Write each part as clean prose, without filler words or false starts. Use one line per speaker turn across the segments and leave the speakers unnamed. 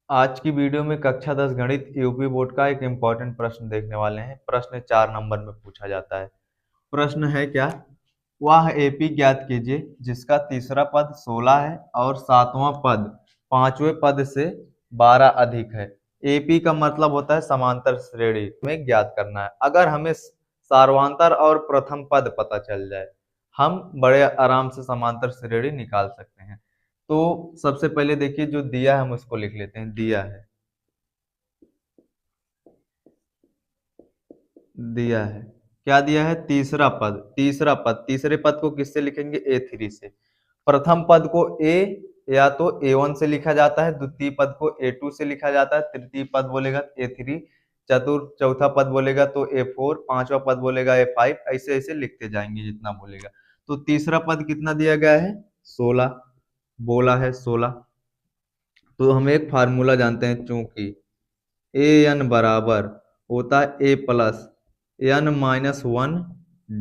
आज की वीडियो में कक्षा 10 गणित यूपी बोर्ड का एक इम्पॉर्टेंट प्रश्न देखने वाले हैं। प्रश्न 4 नंबर में पूछा जाता है। प्रश्न है क्या? वह एपी ज्ञात कीजिए जिसका तीसरा पद 16 है और सातवां पद पांचवें पद से 12 अधिक है। एपी का मतलब होता है समांतर श्रेणी में ज्ञात करना है। अगर हमें सार्वंतर और प्रथम पद पता चल जाए, हम बड़े आराम से समांतर श्रेणी निकाल सकते हैं। तो सबसे पहले देखिए, जो दिया है हम उसको लिख लेते हैं। दिया है क्या दिया है? तीसरे पद को किससे लिखेंगे? ए3 से। प्रथम पद को ए या तो ए1 से लिखा जाता है, द्वितीय पद को ए2 से लिखा जाता है, तृतीय पद बोलेगा ए3, चौथा पद बोलेगा तो ए4, पांचवा पद बोलेगा ए5, ऐसे ऐसे लिखते जाएंगे जितना बोलेगा। तो तीसरा पद कितना दिया गया है? 16 बोला है। 16 तो हम एक फार्मूला जानते हैं, चूंकि ए एन बराबर होता है ए प्लस एन माइनस 1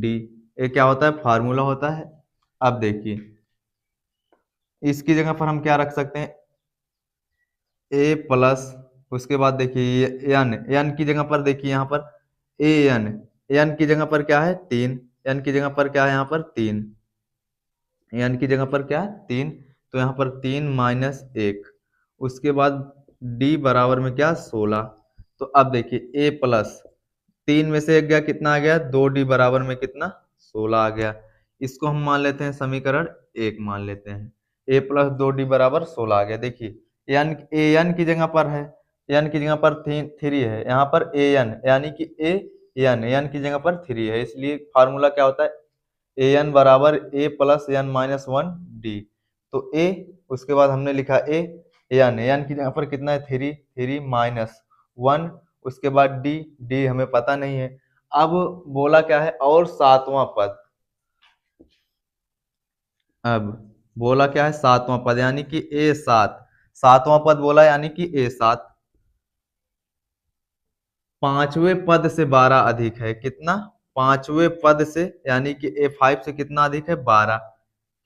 डी। ये क्या होता है? फार्मूला होता है। अब देखिए, इसकी जगह पर हम क्या रख सकते हैं? ए प्लस, उसके बाद देखिए एन, एन की जगह पर देखिए यहाँ पर ए एन, एन की जगह पर क्या है? 3, एन की जगह पर क्या है? यहाँ पर 3, एन की जगह पर क्या है? 3। तो यहाँ पर 3 - 1, उसके बाद डी बराबर में क्या? 16। तो अब देखिए ए प्लस 3 में से 1 गया, कितना आ गया? 2d बराबर में कितना? 16 आ गया। इसको हम मान लेते हैं समीकरण 1 मान लेते हैं। a प्लस 2d बराबर 16 आ गया। देखिए एन, ए एन की जगह पर है, एन की जगह पर 3 है, यहाँ पर ए एन यानी कि ए एन की जगह पर 3 है, इसलिए फार्मूला क्या होता है? ए एन बराबर ए प्लस एन माइनस 1 डी। तो ए, उसके बाद हमने लिखा एन की जगह पर कितना है? 3 माइनस 1, उसके बाद डी, डी हमें पता नहीं है। अब बोला क्या है? और सातवां पद। अब बोला क्या है? सातवां पद यानी कि ए7। सातवां पद बोला यानी कि ए7 पांचवें पद से 12 अधिक है। कितना? पांचवें पद से, यानी कि ए5 से कितना अधिक है? 12।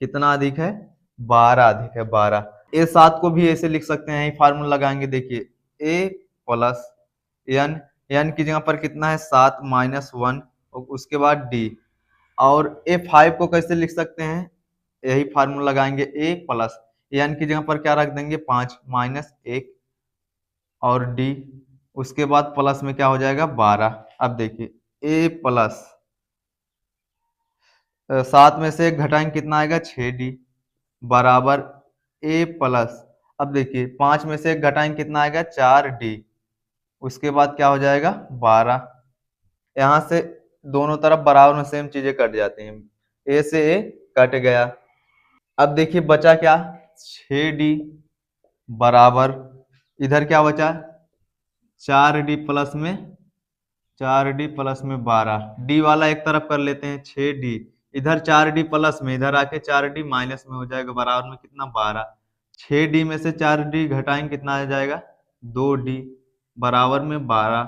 कितना अधिक है? 12 अधिक है। 12 ए7 को भी ऐसे लिख सकते हैं, यही फार्मूला लगाएंगे। देखिए ए प्लस एन, एन की जगह पर कितना है? 7 माइनस 1, और उसके बाद डी। और ए5 को कैसे लिख सकते हैं? यही फार्मूला लगाएंगे, ए प्लस एन की जगह पर क्या रख देंगे? 5 माइनस 1 और डी, उसके बाद प्लस में क्या हो जाएगा? 12। अब देखिए ए प्लस 7 में से 1 घटाएंगे, कितना आएगा? 6d बराबर ए प्लस, अब देखिए 5 में से 1 घटाएंगे, कितना आएगा? 4d, उसके बाद क्या हो जाएगा? 12। यहाँ से दोनों तरफ बराबर में सेम चीजें कट जाती हैं, ए से ए कट गया। अब देखिए बचा क्या? 6d बराबर, इधर क्या बचा? 4d प्लस में 12, डी वाला एक तरफ कर लेते हैं। 6d इधर, 4d प्लस में इधर आके 4d माइनस में हो जाएगा, बराबर में कितना? 12। 6d में से 4d घटाएंगे, कितना आ जाएगा? 2d बराबर में 12।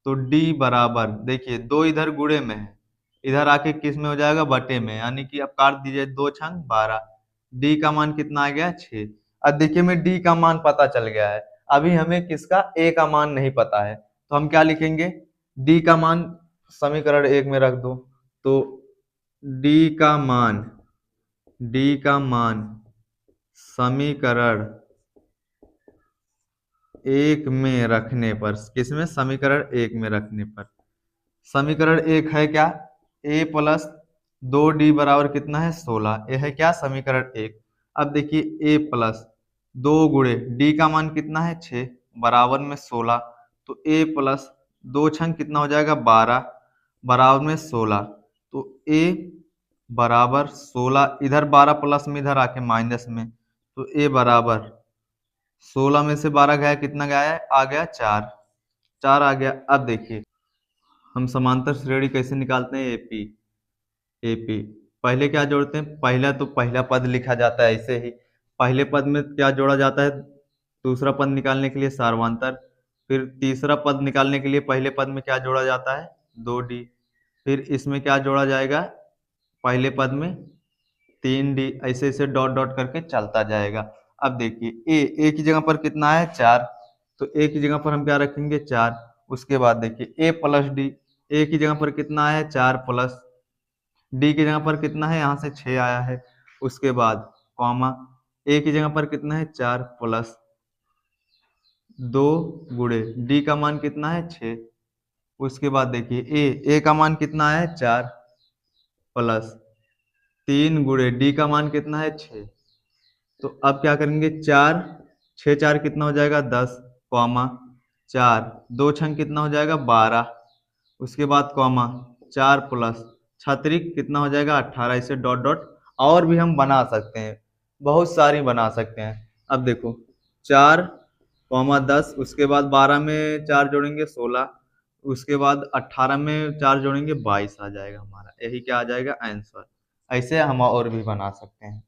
तो d बराबर, देखिए 2 इधर गुणे में है, इधर आके किस में हो जाएगा? बटे में, यानी कि अब काट दीजिए, 2 छंग 12, डी का मान कितना आ गया? 6। अब देखिए हमें डी का मान पता चल गया है, अभी हमें किसका? ए का मान नहीं पता है। तो हम क्या लिखेंगे? डी का मान समीकरण 1 में रख दो। तो डी का मान, डी का मान समीकरण 1 में रखने पर, किसमें? समीकरण 1 में रखने पर, समीकरण 1 है क्या? ए प्लस 2d बराबर कितना है? 16। ये है क्या? समीकरण 1। अब देखिए ए प्लस 2 गुणे डी का मान कितना है? 6 बराबर में 16। तो ए प्लस 2 छंग कितना हो जाएगा? 12 बराबर में 16। तो ए बराबर 16, इधर 12 प्लस में इधर आके माइनस में, तो ए बराबर 16 में से 12 गया, कितना गया है? आ गया 4, 4 आ गया। अब देखिए हम समांतर श्रेणी कैसे निकालते हैं? एपी, एपी पहले क्या जोड़ते हैं? पहला तो पहला पद लिखा जाता है ऐसे ही। पहले पद में क्या जोड़ा जाता है? दूसरा पद निकालने के लिए सार्वंतर। फिर तीसरा पद निकालने के लिए पहले पद में क्या जोड़ा जाता है? 2d। फिर इसमें क्या जोड़ा जाएगा? पहले पद में 3d, ऐसे ऐसे डॉट डॉट करके चलता जाएगा। अब देखिए ए की जगह पर कितना है? 4, तो ए की जगह पर हम क्या रखेंगे 4। उसके बाद देखिए ए प्लस डी, ए की जगह पर कितना आया है 4 प्लस डी की जगह पर कितना है यहाँ से 6 आया है। उसके बाद कॉमा ए की जगह पर कितना है 4 प्लस 2 गुणे डी का मान कितना है 6। उसके बाद देखिए ए का मान कितना है 4 प्लस 3 गुणे डी का मान कितना है 6। तो अब क्या करेंगे 4 6 4 कितना हो जाएगा 10 कॉमा 4 दो छंग कितना हो जाएगा 12। उसके बाद कॉमा 4 प्लस छतरिक कितना हो जाएगा 18। इसे डॉट डॉट और भी हम बना सकते हैं, बहुत सारी बना सकते हैं। अब देखो 4 कॉमा 10, उसके बाद 12 में 4 जोड़ेंगे 16, उसके बाद 18 में 4 जोड़ेंगे 22 आ जाएगा हमारा, यही क्या आ जाएगा आंसर। ऐसे हम और भी बना सकते हैं।